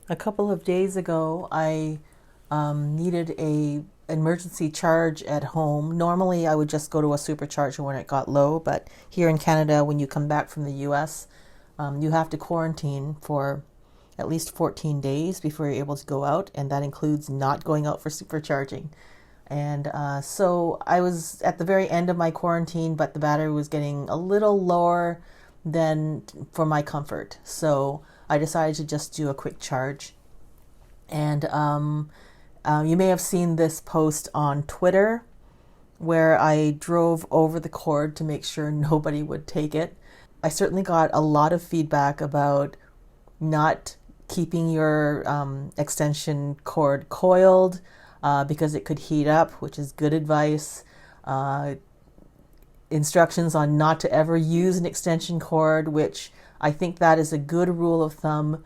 A couple of days ago, I needed a emergency charge at home. Normally, I would just go to a supercharger when it got low, but here in Canada, when you come back from the US, you have to quarantine for at least 14 days before you're able to go out, and that includes not going out for supercharging. And so I was at the very end of my quarantine, but the battery was getting a little lower than for my comfort. So I decided to just do a quick charge. And you may have seen this post on Twitter where I drove over the cord to make sure nobody would take it. I certainly got a lot of feedback about not keeping your extension cord coiled because it could heat up, which is good advice. Uh, Instructions on not to ever use an extension cord, which I think that is a good rule of thumb.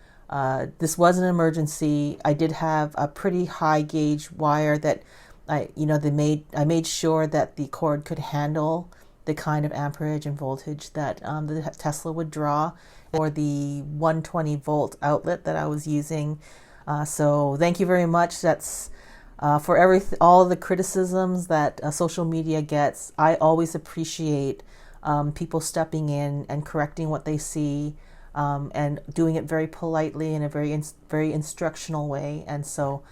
This was an emergency. I did have a pretty high gauge wire that I made sure that the cord could handle the kind of amperage and voltage that the Tesla would draw, or the 120 volt outlet that I was using. So thank you very much. That's for all of the criticisms that social media gets. I always appreciate people stepping in and correcting what they see, and doing it very politely in a very instructional way. And so,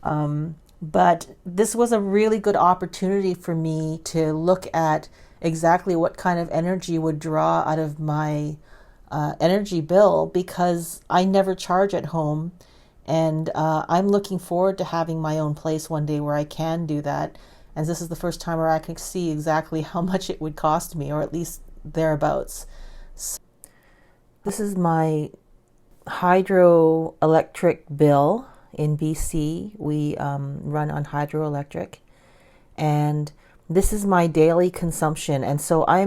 but this was a really good opportunity for me to look at exactly what kind of energy would draw out of my energy bill, because I never charge at home. And I'm looking forward to having my own place one day where I can do that. And this is the first time where I can see exactly how much it would cost me, or at least thereabouts. So this is my hydroelectric bill in BC. We run on hydroelectric. And this is my daily consumption. And so I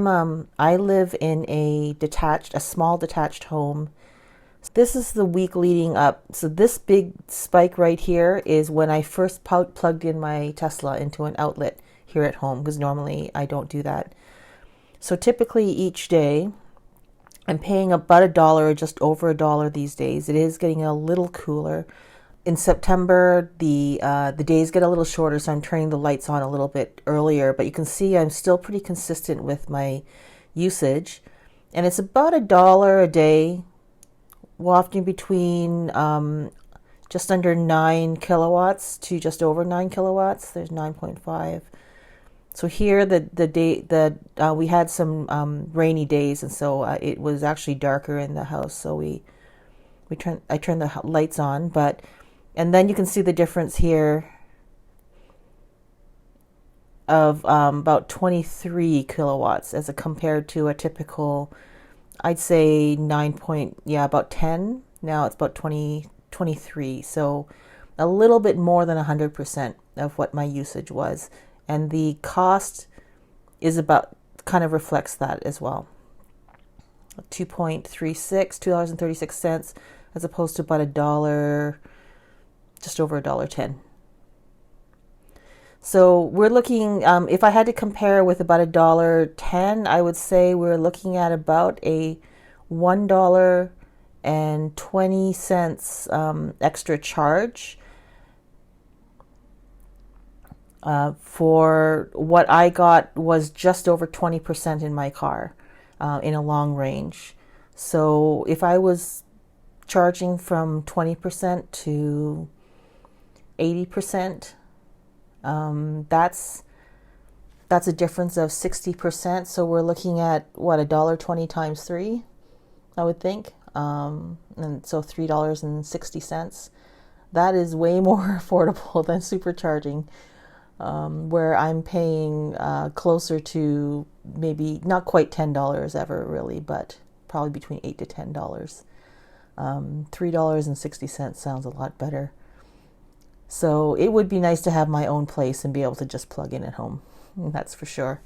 live in a small detached home. This is the week leading up. So this big spike right here is when I first plugged in my Tesla into an outlet here at home, because normally I don't do that. So typically each day I'm paying about $1 or just over $1 these days. It is getting a little cooler. In September, the days get a little shorter, so I'm turning the lights on a little bit earlier. But you can see I'm still pretty consistent with my usage. And it's about $1 a day, wafting between just under 9 kilowatts to just over 9 kilowatts. There's 9.5. So here the day that we had some rainy days, and so it was actually darker in the house. So I turned the lights on, and then you can see the difference here of about 23 kilowatts as compared to a typical, I'd say about 10. Now it's about 23. So a little bit more than 100% of what my usage was. And the cost is kind of reflects that as well. $2.36 as opposed to about $1, just over $1.10. So we're looking, if I had to compare with about $1.10, I would say we're looking at about a $1.20 extra charge for what I got was just over 20% in my car in a long range. So if I was charging from 20% to 80%, that's a difference of 60%. So we're looking at what, $1.20 times 3, I would think. And so $3.60. That is way more affordable than supercharging, where I'm paying closer to maybe not quite $10 ever really, but probably between $8 to $10. $3.60 sounds a lot better. So it would be nice to have my own place and be able to just plug in at home. That's for sure.